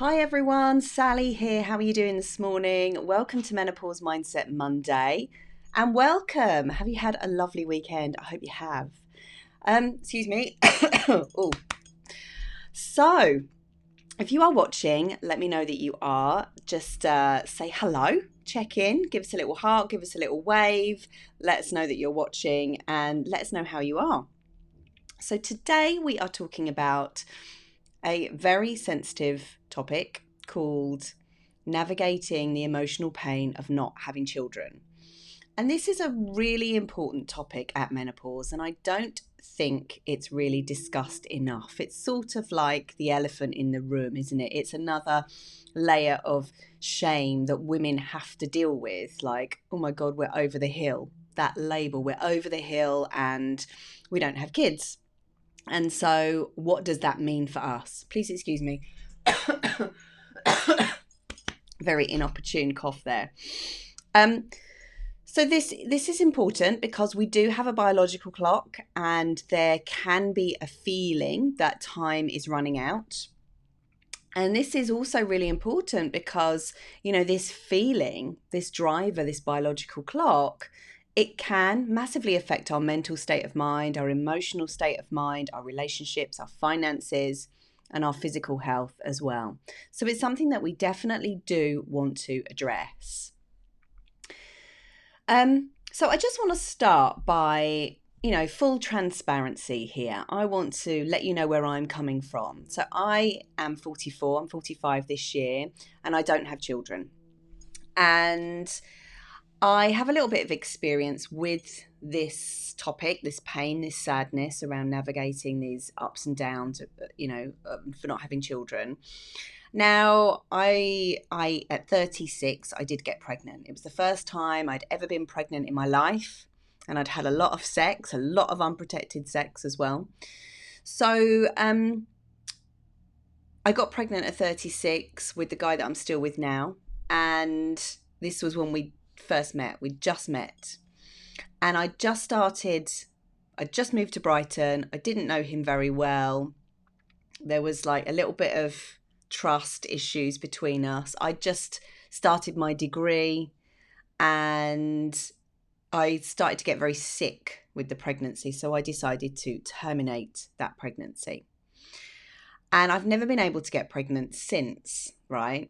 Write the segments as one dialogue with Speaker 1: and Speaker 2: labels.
Speaker 1: Hi everyone, Sally here. How are you doing this morning? Welcome to Menopause Mindset Monday and welcome. Have you had a lovely weekend? I hope you have. Excuse me. Oh. So, if you are watching, let me know that you are. Just say hello, check in, give us a little heart, give us a little wave. Let us know that you're watching and let us know how you are. So today we are talking about a very sensitive topic called navigating the emotional pain of not having children. And this is a really important topic at menopause, and I don't think it's really discussed enough. It's sort of like the elephant in the room, isn't it? It's another layer of shame that women have to deal with. Like, oh my God, we're over the hill. That label, we're over the hill and we don't have kids. And so what does that mean for us? Please excuse me. Very inopportune cough there. So this is important because we do have a biological clock and there can be a feeling that time is running out. And this is also really important because, this feeling, this driver, this biological clock, it can massively affect our mental state of mind, our emotional state of mind, our relationships, our finances, and our physical health as well. So it's something that we definitely do want to address. So I just want to start by, full transparency here. I want to let you know where I'm coming from. So I am 44, I'm 45 this year, and I don't have children. And I have a little bit of experience with this topic, this pain, this sadness around navigating these ups and downs, for not having children. Now, I at 36, I did get pregnant. It was the first time I'd ever been pregnant in my life, and I'd had a lot of sex, a lot of unprotected sex as well. So I got pregnant at 36 with the guy that I'm still with now, and this was when we first met. We just met, and I just moved to Brighton. I didn't know him very well. There was like a little bit of trust issues between us. I just started my degree and I started to get very sick with the pregnancy, so I decided to terminate that pregnancy. And I've never been able to get pregnant since, right?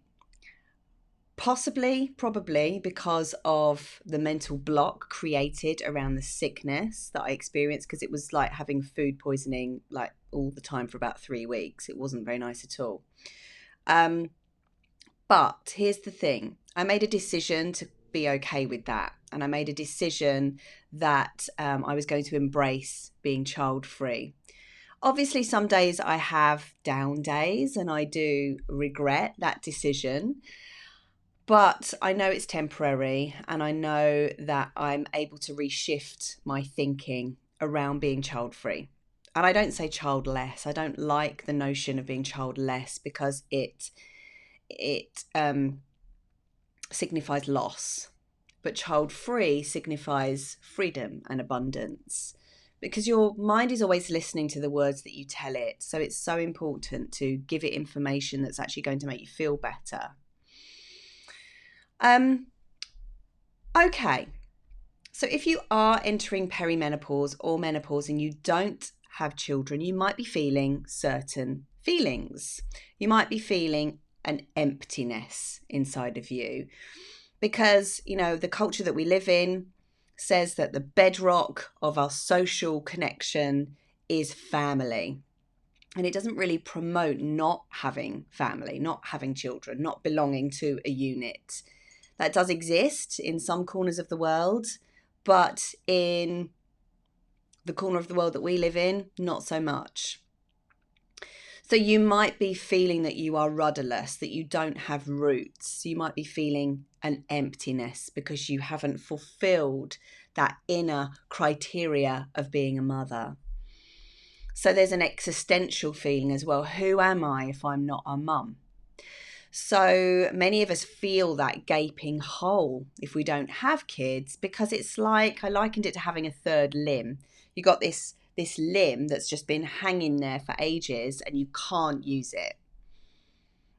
Speaker 1: Probably because of the mental block created around the sickness that I experienced, because it was like having food poisoning like all the time for about 3 weeks. It wasn't very nice at all. But here's the thing. I made a decision to be okay with that. And I made a decision that I was going to embrace being child-free. Obviously, some days I have down days and I do regret that decision. But I know it's temporary, and I know that I'm able to reshift my thinking around being child-free. And I don't say childless. I don't like the notion of being childless because it signifies loss. But child-free signifies freedom and abundance, because your mind is always listening to the words that you tell it. So it's so important to give it information that's actually going to make you feel better. Okay, so if you are entering perimenopause or menopause and you don't have children, you might be feeling certain feelings. You might be feeling an emptiness inside of you because, the culture that we live in says that the bedrock of our social connection is family. And it doesn't really promote not having family, not having children, not belonging to a unit. That does exist in some corners of the world, but in the corner of the world that we live in, not so much. So you might be feeling that you are rudderless, that you don't have roots. You might be feeling an emptiness because you haven't fulfilled that inner criteria of being a mother. So there's an existential feeling as well. Who am I if I'm not a mum? So many of us feel that gaping hole if we don't have kids, because it's like, I likened it to having a third limb. You got this limb that's just been hanging there for ages and you can't use it.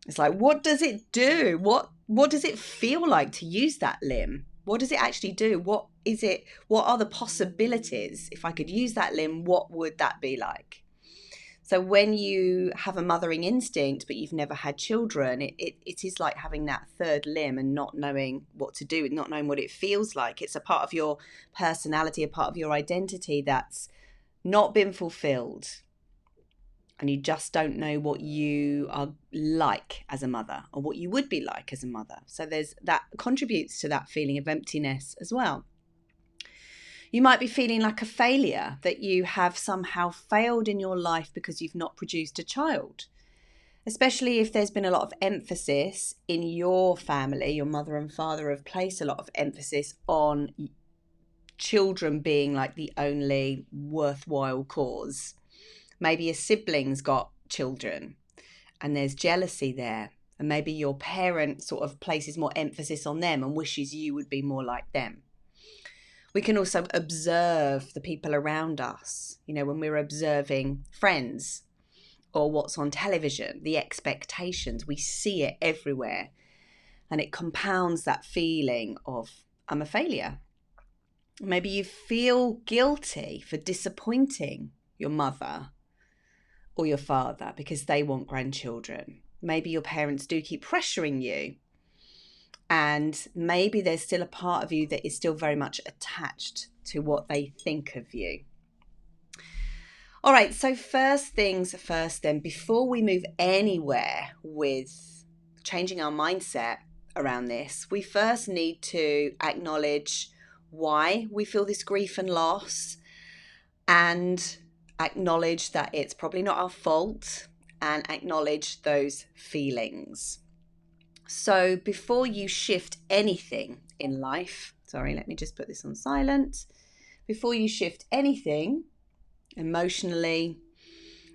Speaker 1: It's like, what does it do? What does it feel like to use that limb? What does it actually do? What is it? What are the possibilities? If I could use that limb, what would that be like? So when you have a mothering instinct, but you've never had children, it is like having that third limb and not knowing what to do, not knowing what it feels like. It's a part of your personality, a part of your identity that's not been fulfilled. And you just don't know what you are like as a mother or what you would be like as a mother. So that contributes to that feeling of emptiness as well. You might be feeling like a failure, that you have somehow failed in your life because you've not produced a child. Especially if there's been a lot of emphasis in your family, your mother and father have placed a lot of emphasis on children being like the only worthwhile cause. Maybe your siblings got children and there's jealousy there. And maybe your parent sort of places more emphasis on them and wishes you would be more like them. We can also observe the people around us, when we're observing friends or what's on television, the expectations, we see it everywhere. And it compounds that feeling of, I'm a failure. Maybe you feel guilty for disappointing your mother or your father because they want grandchildren. Maybe your parents do keep pressuring you. And maybe there's still a part of you that is still very much attached to what they think of you. All right, so first things first then, before we move anywhere with changing our mindset around this, we first need to acknowledge why we feel this grief and loss and acknowledge that it's probably not our fault and acknowledge those feelings. So before you shift anything in life, let me just put this on silent. Before you shift anything emotionally,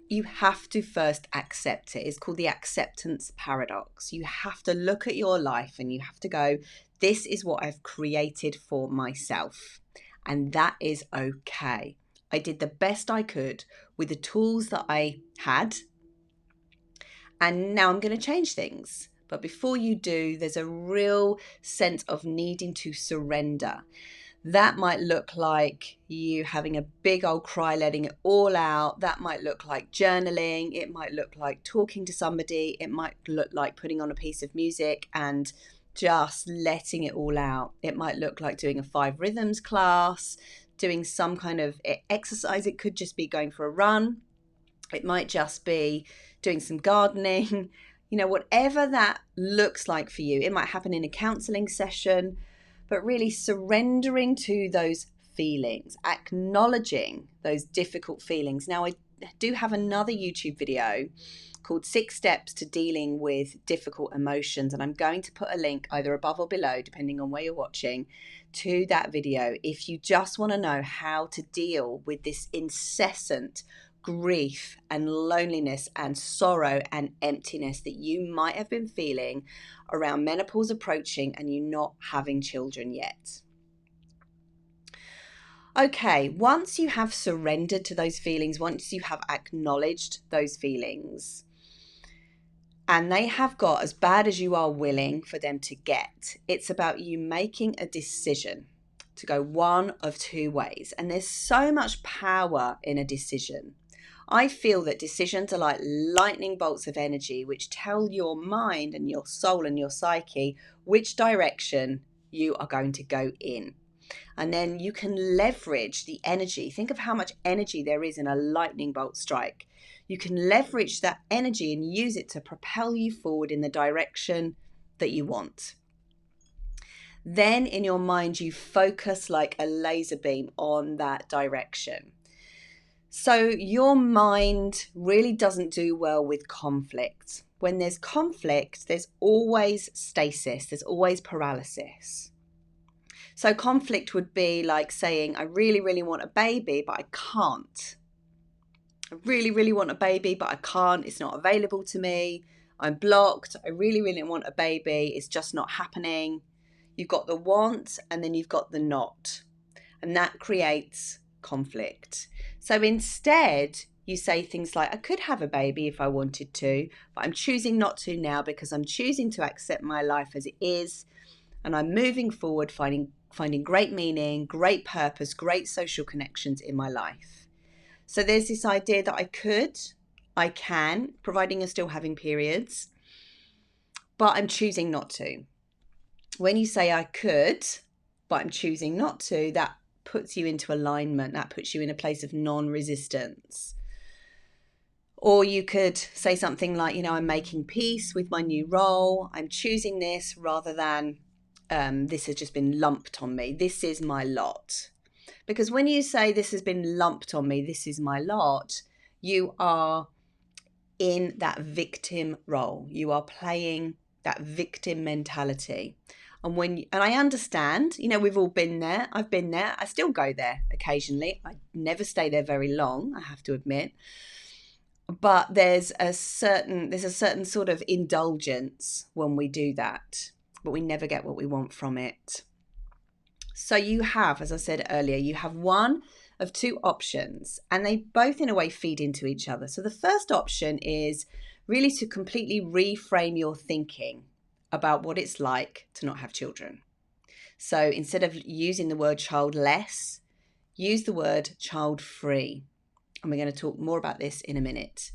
Speaker 1: you have to first accept it. It's called the acceptance paradox. You have to look at your life and you have to go, this is what I've created for myself. And that is okay. I did the best I could with the tools that I had. And now I'm going to change things. But before you do, there's a real sense of needing to surrender. That might look like you having a big old cry, letting it all out. That might look like journaling. It might look like talking to somebody. It might look like putting on a piece of music and just letting it all out. It might look like doing a 5 rhythms class, doing some kind of exercise. It could just be going for a run. It might just be doing some gardening, whatever that looks like for you. It might happen in a counseling session, but really surrendering to those feelings, acknowledging those difficult feelings. Now, I do have another YouTube video called 6 Steps to Dealing with Difficult Emotions, and I'm going to put a link either above or below, depending on where you're watching, to that video if you just want to know how to deal with this incessant grief and loneliness and sorrow and emptiness that you might have been feeling around menopause approaching and you not having children yet. Okay, once you have surrendered to those feelings, once you have acknowledged those feelings, and they have got as bad as you are willing for them to get, it's about you making a decision to go one of 2 ways. And there's so much power in a decision. I feel that decisions are like lightning bolts of energy which tell your mind and your soul and your psyche which direction you are going to go in. And then you can leverage the energy. Think of how much energy there is in a lightning bolt strike. You can leverage that energy and use it to propel you forward in the direction that you want. Then in your mind, you focus like a laser beam on that direction. So your mind really doesn't do well with conflict. When there's conflict, there's always stasis, there's always paralysis. So conflict would be like saying, I really, really want a baby, but I can't. I really, really want a baby, but I can't. It's not available to me. I'm blocked. I really, really want a baby. It's just not happening. You've got the want and then you've got the not. And that creates conflict. So instead, you say things like, I could have a baby if I wanted to, but I'm choosing not to now because I'm choosing to accept my life as it is. And I'm moving forward, finding great meaning, great purpose, great social connections in my life. So there's this idea that I can, providing you're still having periods, but I'm choosing not to. When you say I could, but I'm choosing not to, that puts you into alignment. That puts you in a place of non-resistance. Or you could say something like, I'm making peace with my new role. I'm choosing this rather than this has just been lumped on me. This is my lot. Because when you say this has been lumped on me, this is my lot, you are in that victim role. You are playing that victim mentality. And I understand, we've all been there. I've been there. I still go there occasionally. I never stay there very long, I have to admit. But there's a certain sort of indulgence when we do that, but we never get what we want from it. So you have, as I said earlier, you have one of two options, and they both in a way feed into each other. So the first option is really to completely reframe your thinking about what it's like to not have children. So instead of using the word childless, use the word child-free. And we're going to talk more about this in a minute.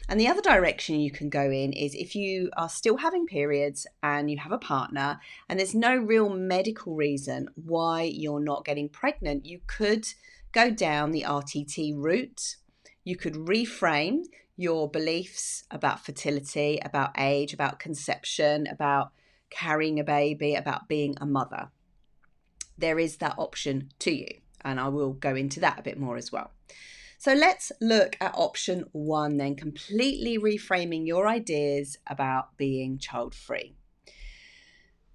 Speaker 1: And the other direction you can go in is if you are still having periods and you have a partner and there's no real medical reason why you're not getting pregnant, you could go down the RTT route. You could reframe your beliefs about fertility, about age, about conception, about carrying a baby, about being a mother. There is that option to you, and I will go into that a bit more as well. So let's look at option one then, completely reframing your ideas about being child-free.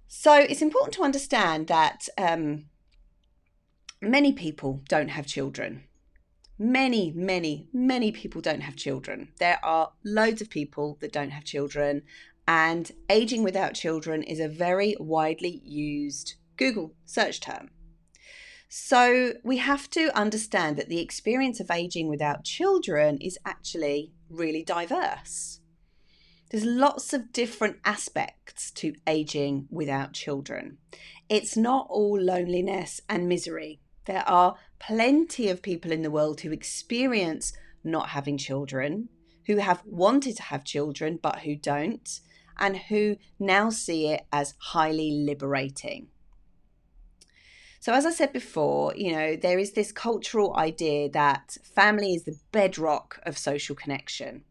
Speaker 1: So it's important to understand that many people don't have children. Many, many, many people don't have children. There are loads of people that don't have children, and aging without children is a very widely used Google search term. So we have to understand that the experience of aging without children is actually really diverse. There's lots of different aspects to aging without children. It's not all loneliness and misery. There are plenty of people in the world who experience not having children, who have wanted to have children but who don't, and who now see it as highly liberating. So as I said before, there is this cultural idea that family is the bedrock of social connection.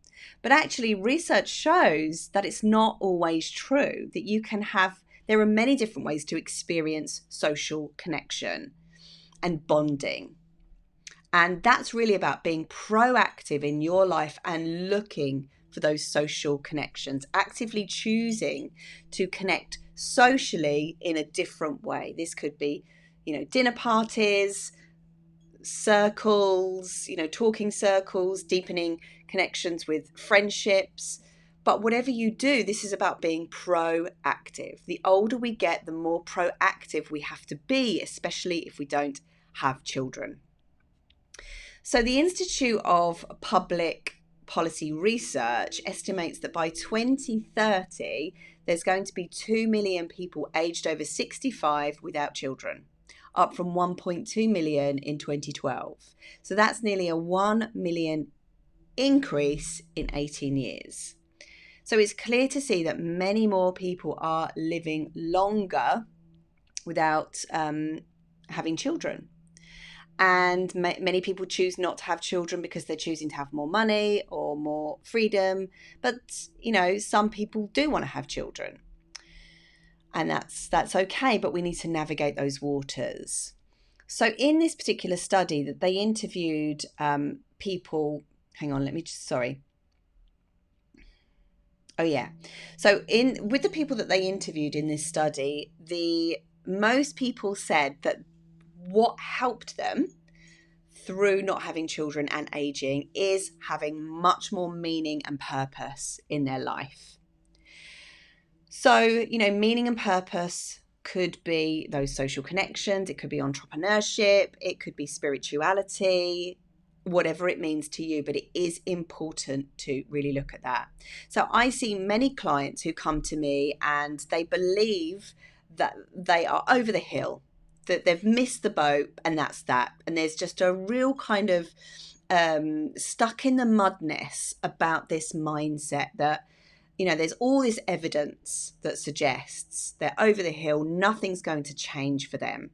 Speaker 1: But actually, research shows that it's not always true, that there are many different ways to experience social connection and bonding. And that's really about being proactive in your life and looking for those social connections, actively choosing to connect socially in a different way. This could be, dinner parties, circles, talking circles, deepening connections with friendships. But whatever you do, this is about being proactive. The older we get, the more proactive we have to be, especially if we don't have children. So the Institute of Public Policy Research estimates that by 2030, there's going to be 2 million people aged over 65 without children, up from 1.2 million in 2012. So that's nearly a 1 million increase in 18 years. So it's clear to see that many more people are living longer without having children. And many people choose not to have children because they're choosing to have more money or more freedom. But, some people do want to have children. And that's okay, but we need to navigate those waters. So in this particular study that they interviewed people, Oh yeah. So with the people that they interviewed in this study, most people said that what helped them through not having children and aging is having much more meaning and purpose in their life. So, meaning and purpose could be those social connections, it could be entrepreneurship, it could be spirituality, whatever it means to you, but it is important to really look at that. So I see many clients who come to me and they believe that they are over the hill, that they've missed the boat, and that's that. And there's just a real kind of stuck in the mudness about this mindset that, you know, there's all this evidence that suggests they're over the hill, nothing's going to change for them.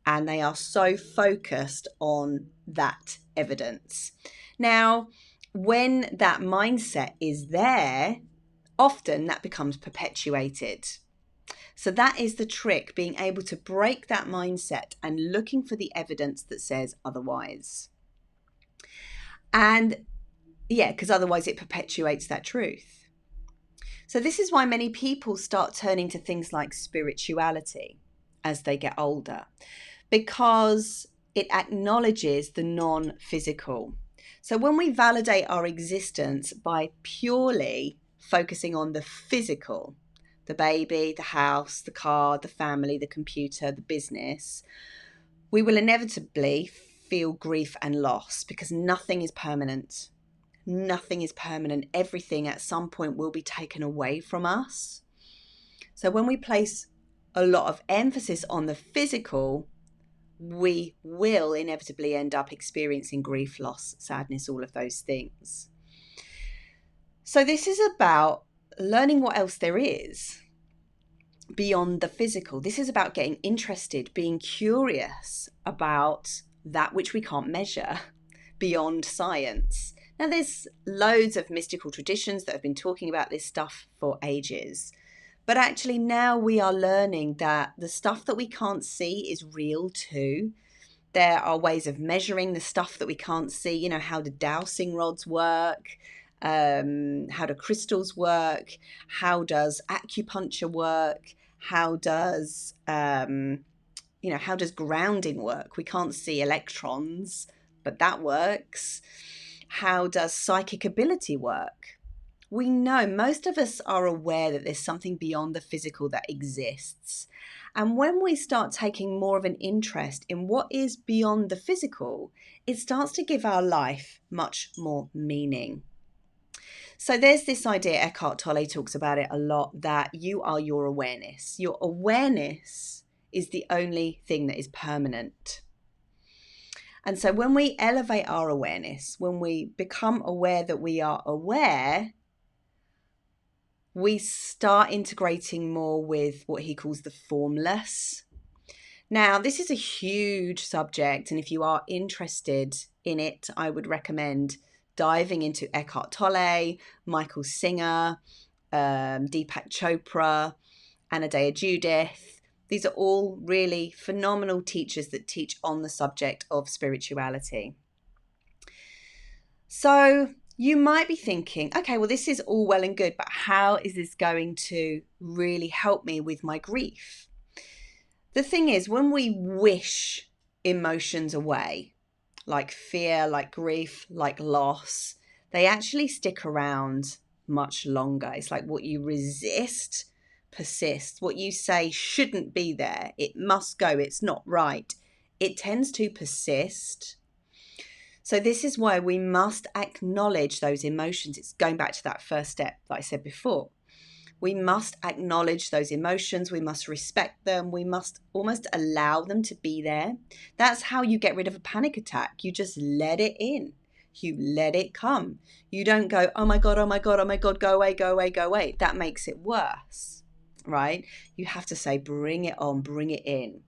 Speaker 1: And they are so focused on that evidence. Now, when that mindset is there, often that becomes perpetuated. So that is the trick, being able to break that mindset and looking for the evidence that says otherwise. And yeah, because otherwise it perpetuates that truth. So this is why many people start turning to things like spirituality as they get older, because it acknowledges the non-physical. So when we validate our existence by purely focusing on the physical, the baby, the house, the car, the family, the computer, the business, we will inevitably feel grief and loss, because nothing is permanent. Nothing is permanent. Everything at some point will be taken away from us. So when we place a lot of emphasis on the physical, we will inevitably end up experiencing grief, loss, sadness, all of those things. So this is about learning what else there is beyond the physical. This is about getting interested, being curious about that which we can't measure beyond science. Now, there's loads of mystical traditions that have been talking about this stuff for ages. But actually now we are learning that the stuff that we can't see is real too. There are ways of measuring the stuff that we can't see. You know, how do dowsing rods work? How do crystals work? How does acupuncture work? How does, how does grounding work? We can't see electrons, but that works. How does psychic ability work? We know, most of us are aware that there's something beyond the physical that exists. And when we start taking more of an interest in what is beyond the physical, it starts to give our life much more meaning. So there's this idea, Eckhart Tolle talks about it a lot, that you are your awareness. Your awareness is the only thing that is permanent. And so when we elevate our awareness, when we become aware that we are aware, we start integrating more with what he calls the formless. Now, this is a huge subject, and if you are interested in it, I would recommend diving into Eckhart Tolle, Michael Singer, Deepak Chopra, Anodea Judith. These are all really phenomenal teachers that teach on the subject of spirituality. So you might be thinking, okay, well, this is all well and good, but how is this going to really help me with my grief? The thing is, when we wish emotions away, like fear, like grief, like loss, they actually stick around much longer. It's like what you resist persists. What you say shouldn't be there, it must go, it's not right, it tends to persist. So this is why we must acknowledge those emotions. It's going back to that first step that I said before. We must acknowledge those emotions. We must respect them. We must almost allow them to be there. That's how you get rid of a panic attack. You just let it in. You let it come. You don't go, oh my God, oh my God, oh my God, go away, go away, go away. That makes it worse, right? You have to say, bring it on, bring it in.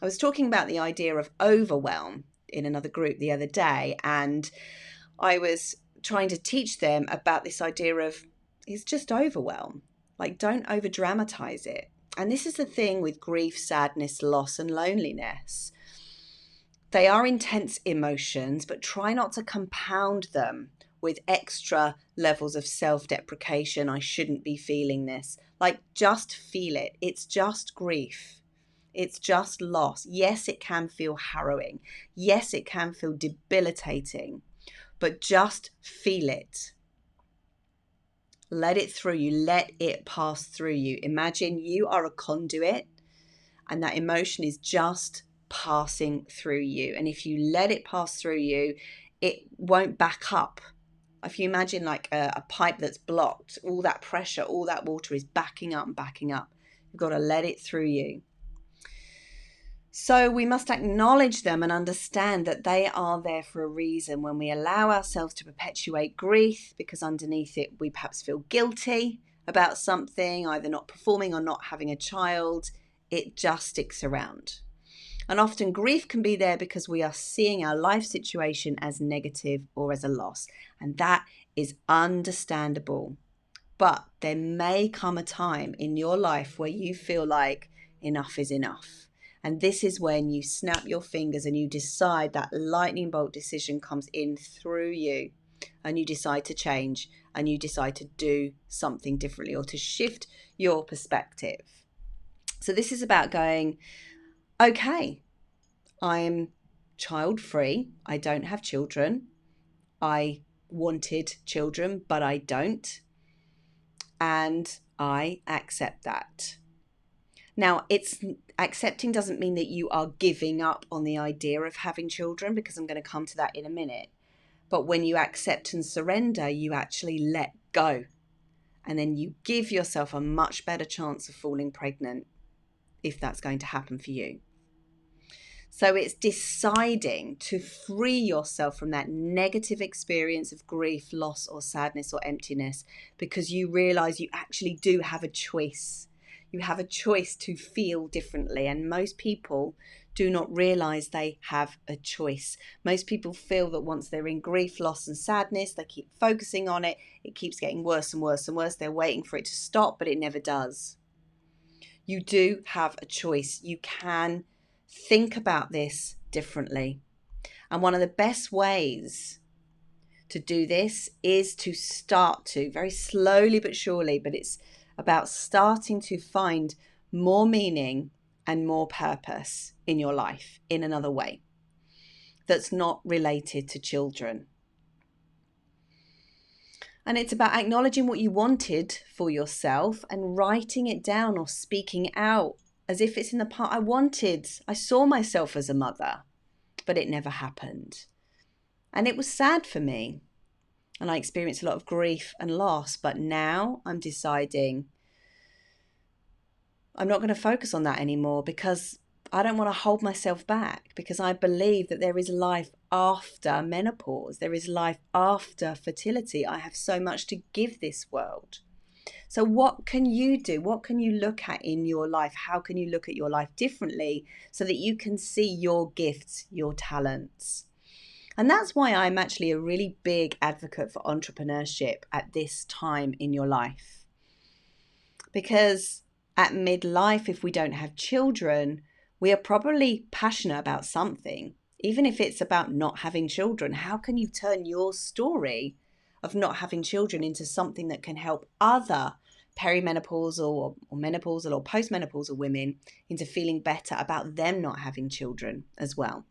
Speaker 1: I was talking about the idea of overwhelm in another group the other day, and I was trying to teach them about this idea of it's just overwhelm. Like, don't over dramatize it. And this is the thing with grief, sadness, loss, and loneliness. They are intense emotions, but try not to compound them with extra levels of self-deprecation. I shouldn't be feeling this. Like, just feel it. It's just grief. It's just loss. Yes, it can feel harrowing. Yes, it can feel debilitating, but just feel it. Let it through you. Let it pass through you. Imagine you are a conduit and that emotion is just passing through you. And if you let it pass through you, it won't back up. If you imagine like a pipe that's blocked, all that pressure, all that water is backing up and backing up. You've got to let it through you. So we must acknowledge them and understand that they are there for a reason. When we allow ourselves to perpetuate grief, because underneath it we perhaps feel guilty about something, either not performing or not having a child, it just sticks around. And often grief can be there because we are seeing our life situation as negative or as a loss. And that is understandable. But there may come a time in your life where you feel like enough is enough. And this is when you snap your fingers and you decide, that lightning bolt decision comes in through you, and you decide to change and you decide to do something differently or to shift your perspective. So this is about going, okay, I'm child free. I don't have children. I wanted children, but I don't. And I accept that. Now, accepting doesn't mean that you are giving up on the idea of having children, because I'm going to come to that in a minute. But when you accept and surrender, you actually let go. And then you give yourself a much better chance of falling pregnant, if that's going to happen for you. So it's deciding to free yourself from that negative experience of grief, loss, or sadness or emptiness, because you realize you actually do have a choice. You have a choice to feel differently. And most people do not realize they have a choice. Most people feel that once they're in grief, loss, and sadness, they keep focusing on it. It keeps getting worse and worse and worse. They're waiting for it to stop, but it never does. You do have a choice. You can think about this differently. And one of the best ways to do this is to start to, very slowly but surely, but it's about starting to find more meaning and more purpose in your life in another way that's not related to children. And it's about acknowledging what you wanted for yourself and writing it down or speaking out as if it's in the part I saw myself as a mother, but it never happened. And it was sad for me. And I experienced a lot of grief and loss. But now I'm deciding I'm not going to focus on that anymore, because I don't want to hold myself back, because I believe that there is life after menopause. There is life after fertility. I have so much to give this world. So what can you do? What can you look at in your life? How can you look at your life differently so that you can see your gifts, your talents? And that's why I'm actually a really big advocate for entrepreneurship at this time in your life. Because at midlife, if we don't have children, we are probably passionate about something. Even if it's about not having children, how can you turn your story of not having children into something that can help other perimenopausal or menopausal or postmenopausal women into feeling better about them not having children as well?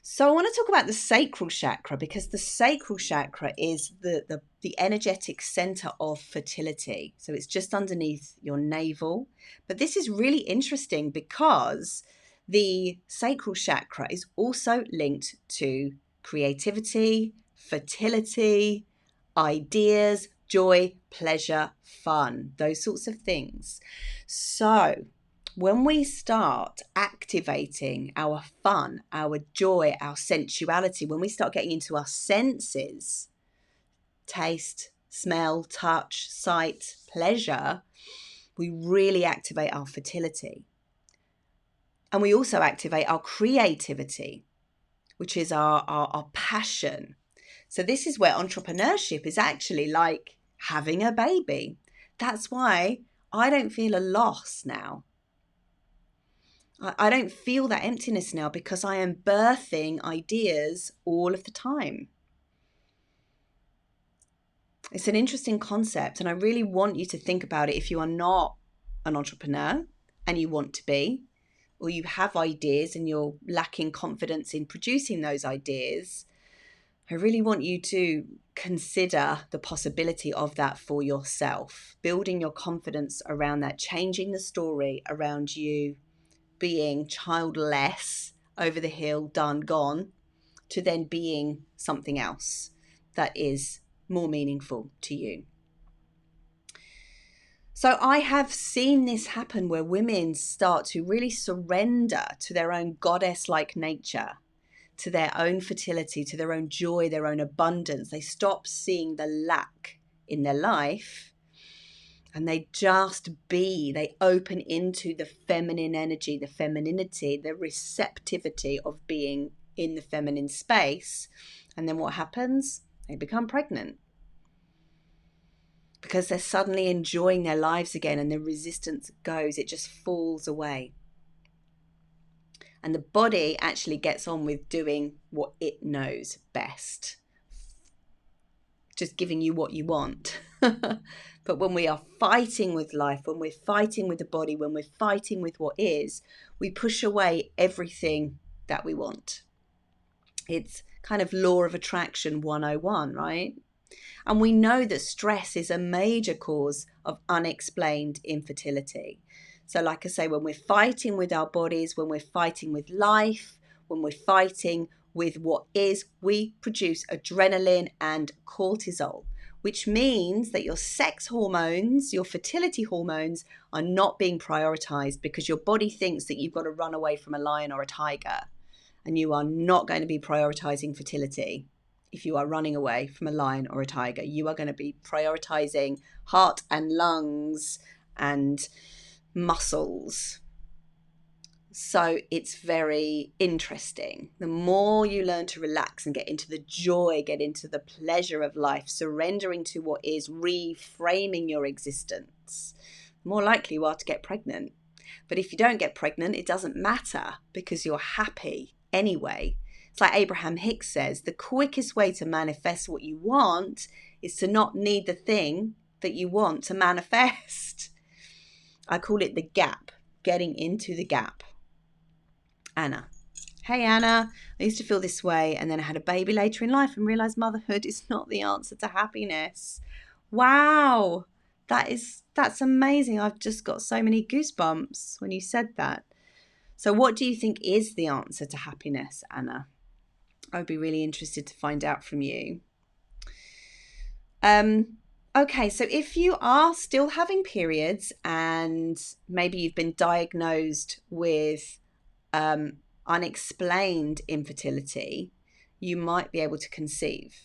Speaker 1: So I want to talk about the sacral chakra, because the sacral chakra is the energetic center of fertility. So it's just underneath your navel. But this is really interesting because the sacral chakra is also linked to creativity, fertility, ideas, joy, pleasure, fun, those sorts of things. So when we start activating our fun, our joy, our sensuality, when we start getting into our senses, taste, smell, touch, sight, pleasure, we really activate our fertility. And we also activate our creativity, which is our passion. So this is where entrepreneurship is actually like having a baby. That's why I don't feel a loss now. I don't feel that emptiness now, because I am birthing ideas all of the time. It's an interesting concept, and I really want you to think about it if you are not an entrepreneur and you want to be, or you have ideas and you're lacking confidence in producing those ideas. I really want you to consider the possibility of that for yourself, building your confidence around that, changing the story around you being childless, over the hill, done, gone, to then being something else that is more meaningful to you. So I have seen this happen where women start to really surrender to their own goddess-like nature, to their own fertility, to their own joy, their own abundance. They stop seeing the lack in their life and they just be. They open into the feminine energy, the femininity, the receptivity of being in the feminine space. And then what happens? They become pregnant because they're suddenly enjoying their lives again, and the resistance goes, it just falls away. And the body actually gets on with doing what it knows best, just giving you what you want. But when we are fighting with life, when we're fighting with the body, when we're fighting with what is, we push away everything that we want. It's kind of law of attraction 101, right? And we know that stress is a major cause of unexplained infertility. So like I say, when we're fighting with our bodies, when we're fighting with life, when we're fighting with what is, we produce adrenaline and cortisol, which means that your sex hormones, your fertility hormones are not being prioritized because your body thinks that you've got to run away from a lion or a tiger, and you are not going to be prioritizing fertility. If you are running away from a lion or a tiger, you are going to be prioritizing heart and lungs and muscles. So it's very interesting. The more you learn to relax and get into the joy, get into the pleasure of life, surrendering to what is, reframing your existence, the more likely you are to get pregnant. But if you don't get pregnant, it doesn't matter because you're happy anyway. It's like Abraham Hicks says, the quickest way to manifest what you want is to not need the thing that you want to manifest. I call it the gap, getting into the gap. Anna. Hey, Anna. I used to feel this way, and then I had a baby later in life and realised motherhood is not the answer to happiness. Wow. That's amazing. I've just got so many goosebumps when you said that. So what do you think is the answer to happiness, Anna? I would be really interested to find out from you. Okay, so if you are still having periods and maybe you've been diagnosed with unexplained infertility, you might be able to conceive.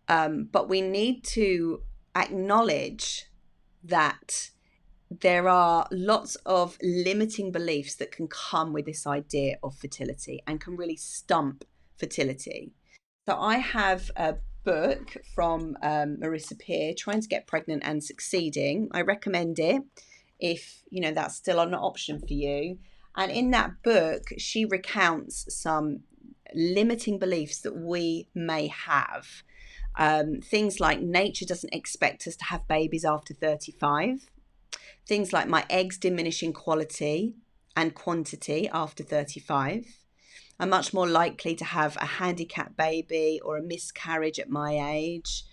Speaker 1: But we need to acknowledge that there are lots of limiting beliefs that can come with this idea of fertility and can really stump fertility. So I have a book from Marissa Peer, Trying to Get Pregnant and Succeeding. I recommend it if that's still an option for you. And in that book, she recounts some limiting beliefs that we may have. Things like nature doesn't expect us to have babies after 35. Things like my eggs diminish in quality and quantity after 35. I'm much more likely to have a handicapped baby or a miscarriage at my age.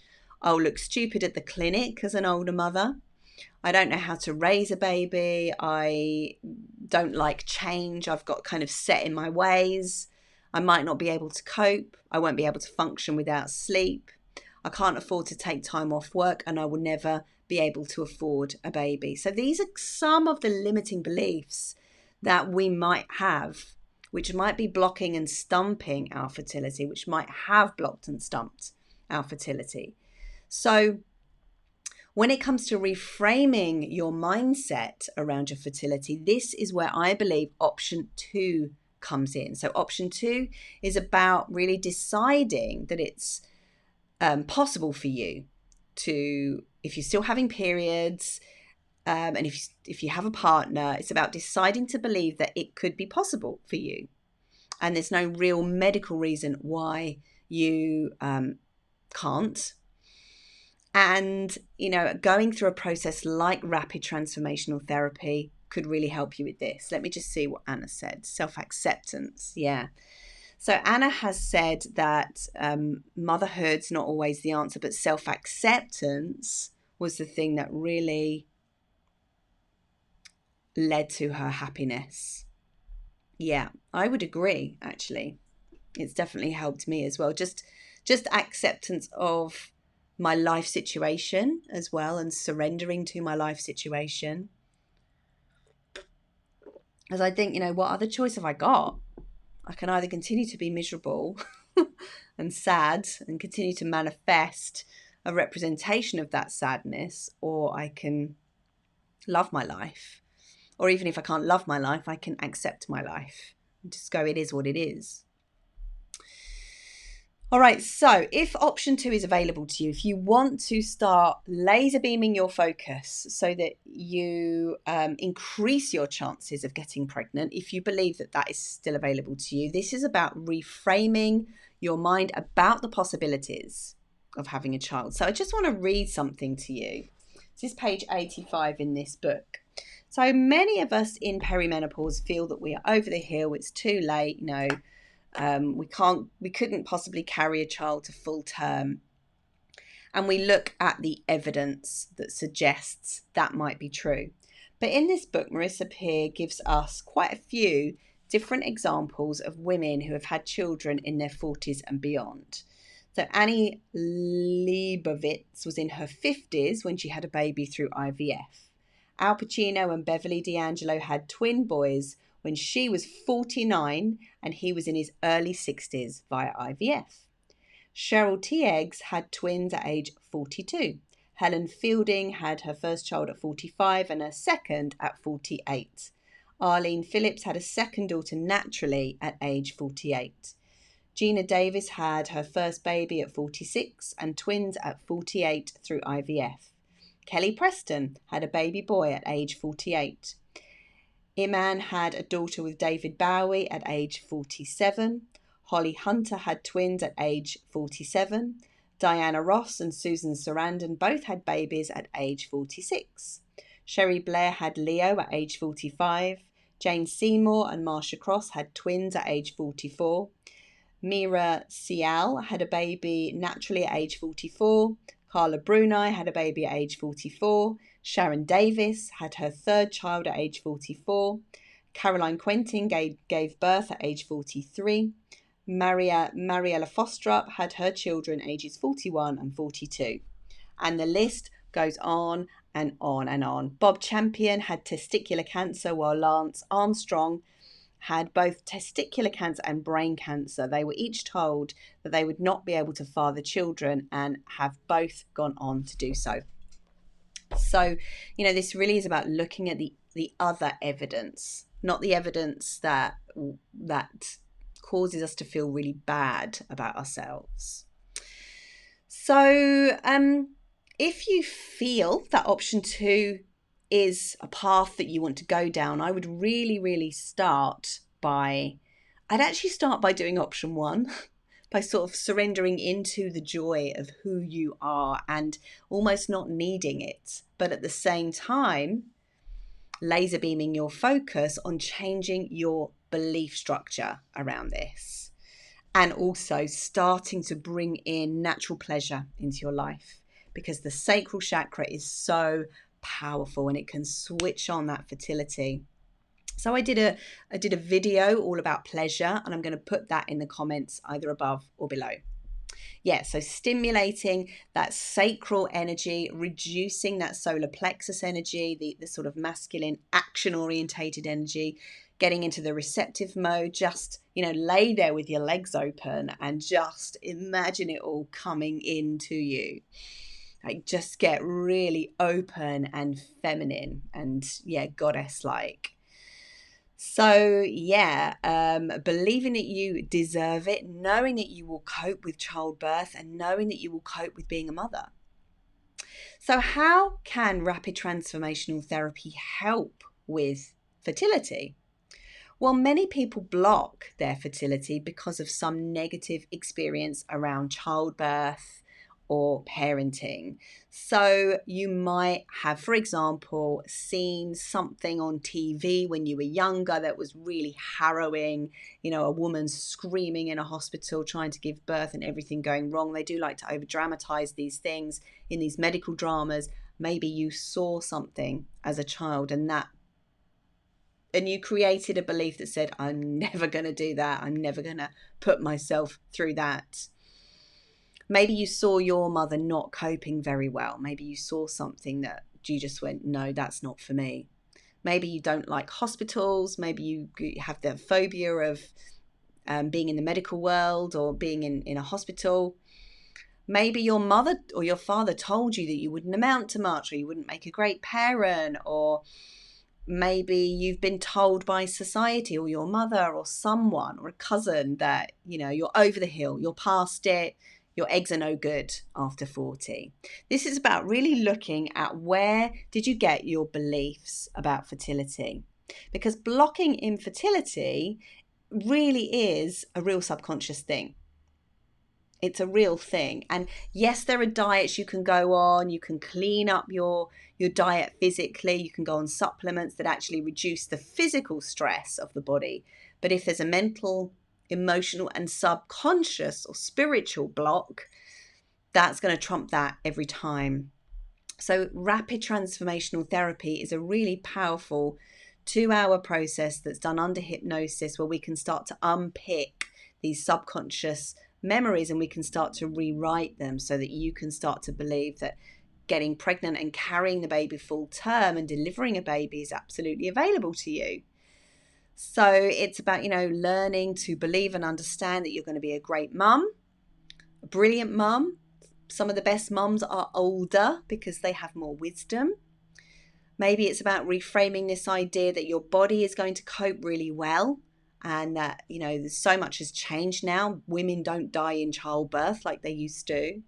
Speaker 1: I'll look stupid at the clinic as an older mother. I don't know how to raise a baby. I don't like change. I've got kind of set in my ways. I might not be able to cope. I won't be able to function without sleep. I can't afford to take time off work, and I will never be able to afford a baby. So these are some of the limiting beliefs that we might have, which might be blocking and stumping our fertility, which might have blocked and stumped our fertility. So when it comes to reframing your mindset around your fertility, this is where I believe option 2 comes in. So option 2 is about really deciding that it's possible for you to, if you're still having periods, and if you have a partner, it's about deciding to believe that it could be possible for you. And there's no real medical reason why you can't. And, going through a process like rapid transformational therapy could really help you with this. Let me just see what Anna said. Self-acceptance. Yeah. So Anna has said that motherhood's not always the answer, but self-acceptance was the thing that really led to her happiness. Yeah, I would agree, actually. It's definitely helped me as well. Just acceptance of my life situation as well, and surrendering to my life situation. As I think, what other choice have I got? I can either continue to be miserable and sad and continue to manifest a representation of that sadness, or I can love my life. Or even if I can't love my life, I can accept my life and just go, it is what it is. All right, so if option 2 is available to you, if you want to start laser beaming your focus so that you increase your chances of getting pregnant, if you believe that that is still available to you, this is about reframing your mind about the possibilities of having a child. So I just want to read something to you. This is page 85 in this book. So many of us in perimenopause feel that we are over the hill, it's too late, we couldn't possibly carry a child to full term. And we look at the evidence that suggests that might be true. But in this book, Marissa Peer gives us quite a few different examples of women who have had children in their 40s and beyond. So Annie Leibovitz was in her 50s when she had a baby through IVF. Al Pacino and Beverly D'Angelo had twin boys when she was 49 and he was in his early 60s via IVF. Cheryl Tieggs had twins at age 42. Helen Fielding had her first child at 45 and her second at 48. Arlene Phillips had a second daughter naturally at age 48. Gina Davis had her first baby at 46 and twins at 48 through IVF. Kelly Preston had a baby boy at age 48. Iman had a daughter with David Bowie at age 47. Holly Hunter had twins at age 47. Diana Ross and Susan Sarandon both had babies at age 46. Sherry Blair had Leo at age 45. Jane Seymour and Marsha Cross had twins at age 44. Mira Sial had a baby naturally at age 44. Carla Bruni had a baby at age 44. Sharon Davis had her third child at age 44. Caroline Quentin gave birth at age 43. Mariella Fostrup had her children ages 41 and 42. And the list goes on and on and on. Bob Champion had testicular cancer, while Lance Armstrong had both testicular cancer and brain cancer. They were each told that they would not be able to father children and have both gone on to do so. So, this really is about looking at the other evidence, not the evidence that causes us to feel really bad about ourselves. So, if you feel that option 2 is a path that you want to go down, I would really, really start by doing option 1, by sort of surrendering into the joy of who you are and almost not needing it, but at the same time, laser beaming your focus on changing your belief structure around this, and also starting to bring in natural pleasure into your life, because the sacral chakra is so powerful and it can switch on that fertility. So I did a video all about pleasure, and I'm going to put that in the comments either above or below. Yeah, so stimulating that sacral energy, reducing that solar plexus energy, the sort of masculine action-orientated energy, getting into the receptive mode. Just, lay there with your legs open and just imagine it all coming into you. Like, just get really open and feminine and, goddess-like. So, believing that you deserve it, knowing that you will cope with childbirth, and knowing that you will cope with being a mother. So how can rapid transformational therapy help with fertility? Well, many people block their fertility because of some negative experience around childbirth or parenting. So you might have, for example, seen something on TV when you were younger that was really harrowing, a woman screaming in a hospital trying to give birth and everything going wrong. They do like to over dramatize these things in these medical dramas. Maybe you saw something as a child and that and you created a belief that said, I'm never going to do that. I'm never going to put myself through that. Maybe you saw your mother not coping very well. Maybe you saw something that you just went, no, that's not for me. Maybe you don't like hospitals. Maybe you have the phobia of being in the medical world or being in a hospital. Maybe your mother or your father told you that you wouldn't amount to much, or you wouldn't make a great parent, or maybe you've been told by society or your mother or someone or a cousin that, you know, you're over the hill, you're past it, your eggs are no good after 40. This is about really looking at where did you get your beliefs about fertility? Because blocking infertility really is a real subconscious thing. It's a real thing. And yes, there are diets you can go on. You can clean up your diet physically. You can go on supplements that actually reduce the physical stress of the body. But if there's a mental, emotional, and subconscious or spiritual block, that's going to trump that every time. So rapid transformational therapy is a really powerful 2-hour process that's done under hypnosis, where we can start to unpick these subconscious memories and we can start to rewrite them so that you can start to believe that getting pregnant and carrying the baby full term and delivering a baby is absolutely available to you. So it's about, you know, learning to believe and understand that you're going to be a great mum, a brilliant mum. Some of the best mums are older because they have more wisdom. Maybe it's about reframing this idea that your body is going to cope really well, and that, you know, there's so much has changed now. Women don't die in childbirth like they used to.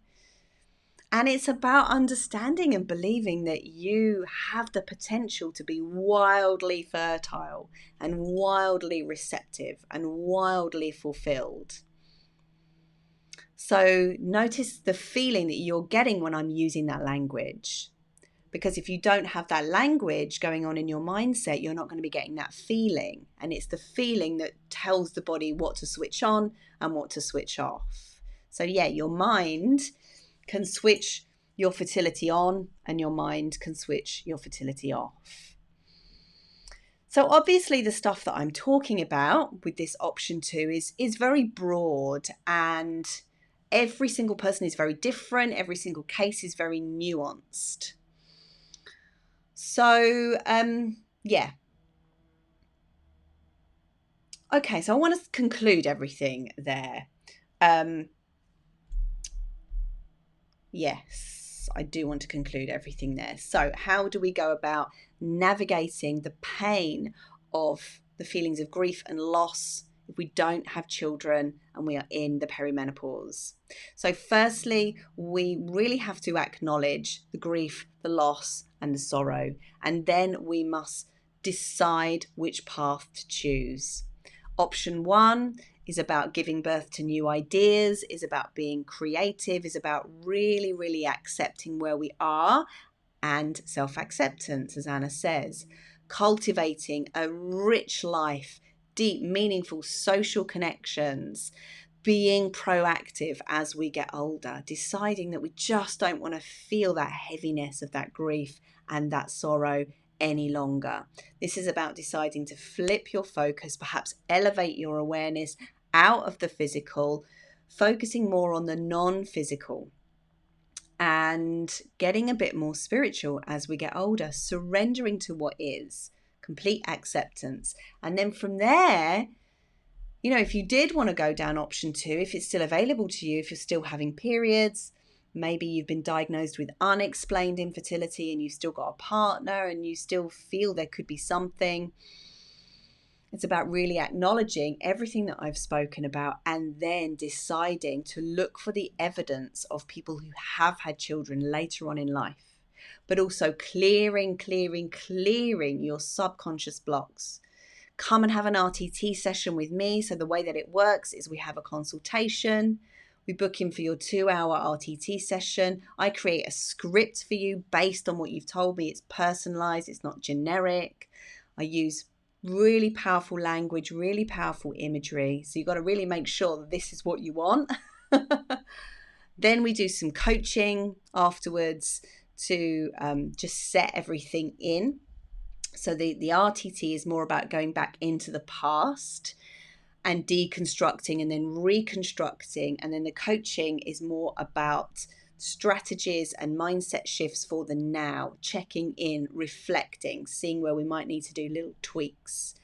Speaker 1: And it's about understanding and believing that you have the potential to be wildly fertile and wildly receptive and wildly fulfilled. So notice the feeling that you're getting when I'm using that language. Because if you don't have that language going on in your mindset, you're not going to be getting that feeling. And it's the feeling that tells the body what to switch on and what to switch off. So yeah, your mind can switch your fertility on and your mind can switch your fertility off. So obviously the stuff that I'm talking about with this option 2 is very broad, and every single person is very different. Every single case is very nuanced. So, yeah. Okay, so I want to conclude everything there. Yes, I do want to conclude everything there. So how do we go about navigating the pain of the feelings of grief and loss if we don't have children and we are in the perimenopause? So firstly, we really have to acknowledge the grief, the loss, and the sorrow, and then we must decide which path to choose. Option 1 is about giving birth to new ideas, is about being creative, is about really, really accepting where we are, and self-acceptance, as Anna says. Cultivating a rich life, deep, meaningful social connections, being proactive as we get older, deciding that we just don't want to feel that heaviness of that grief and that sorrow any longer. This is about deciding to flip your focus, perhaps elevate your awareness out of the physical, focusing more on the non-physical, and getting a bit more spiritual as we get older, surrendering to what is, complete acceptance. And then from there, you know, if you did want to go down option 2, if it's still available to you, if you're still having periods, maybe you've been diagnosed with unexplained infertility and you've still got a partner and you still feel there could be something. It's about really acknowledging everything that I've spoken about and then deciding to look for the evidence of people who have had children later on in life, but also clearing your subconscious blocks. Come and have an RTT session with me. So the way that it works is we have a consultation. We book in for your 2-hour RTT session. I create a script for you based on what you've told me. It's personalized. It's not generic. I use really powerful language, really powerful imagery. So you've got to really make sure that this is what you want. Then we do some coaching afterwards to just set everything in. So the RTT is more about going back into the past and deconstructing and then reconstructing. And then the coaching is more about strategies and mindset shifts for the now, checking in, reflecting, seeing where we might need to do little tweaks.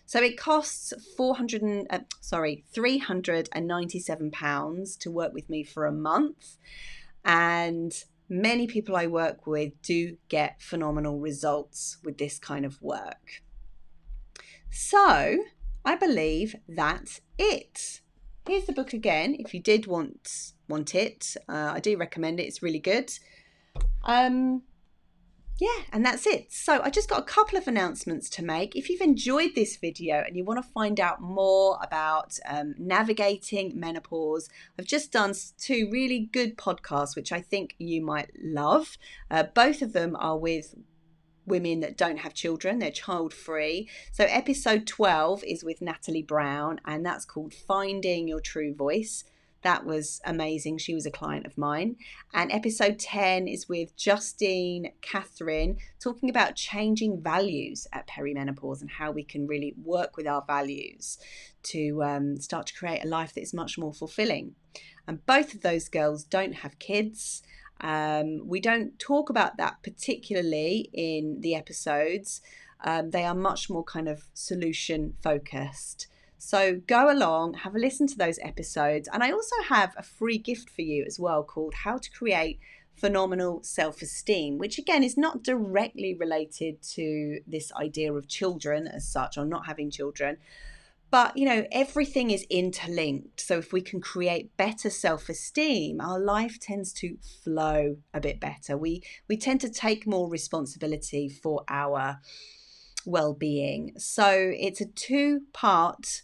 Speaker 1: So it costs £397 to work with me for a month. And many people I work with do get phenomenal results with this kind of work. So I believe that's it. Here's the book again. If you did want it, I do recommend it. It's really good. Yeah, and that's it. So I just got a couple of announcements to make. If you've enjoyed this video and you want to find out more about navigating menopause, I've just done 2 really good podcasts, which I think you might love. Both of them are with women that don't have children, they're child free. So episode 12 is with Natalie Brown, and that's called Finding Your True Voice. That was amazing. She was a client of mine. And episode 10 is with Justine Catherine, talking about changing values at perimenopause and how we can really work with our values to start to create a life that is much more fulfilling. And both of those girls don't have kids. We don't talk about that particularly in the episodes. They are much more kind of solution focused. So go along, have a listen to those episodes. And I also have a free gift for you as well called How to Create Phenomenal Self-Esteem, which again is not directly related to this idea of children as such, or not having children. But, you know, everything is interlinked. So if we can create better self-esteem, our life tends to flow a bit better. We tend to take more responsibility for our well-being. So it's a 2-part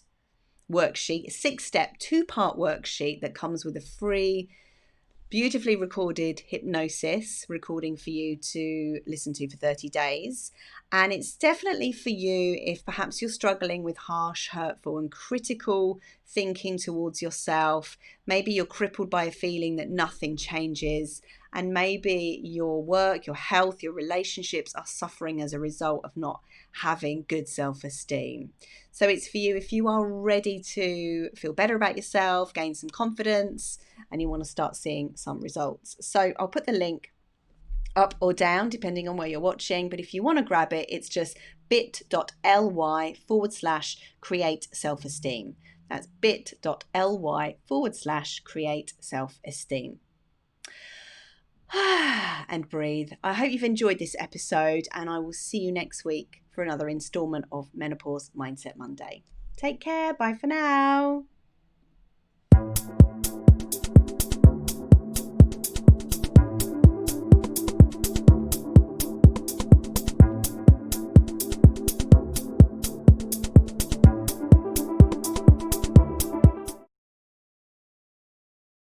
Speaker 1: worksheet, a 6-step 2-part worksheet that comes with a free, beautifully recorded hypnosis recording for you to listen to for 30 days. And it's definitely for you if perhaps you're struggling with harsh, hurtful and critical thinking towards yourself. Maybe you're crippled by a feeling that nothing changes, and maybe your work, your health, your relationships are suffering as a result of not having good self-esteem. So it's for you if you are ready to feel better about yourself, gain some confidence, and you want to start seeing some results. So I'll put the link up or down depending on where you're watching, but if you want to grab it, it's just bit.ly/create self-esteem. That's bit.ly/create self-esteem. And breathe. I hope you've enjoyed this episode, and I will see you next week for another installment of Menopause Mindset Monday. Take care. Bye for now.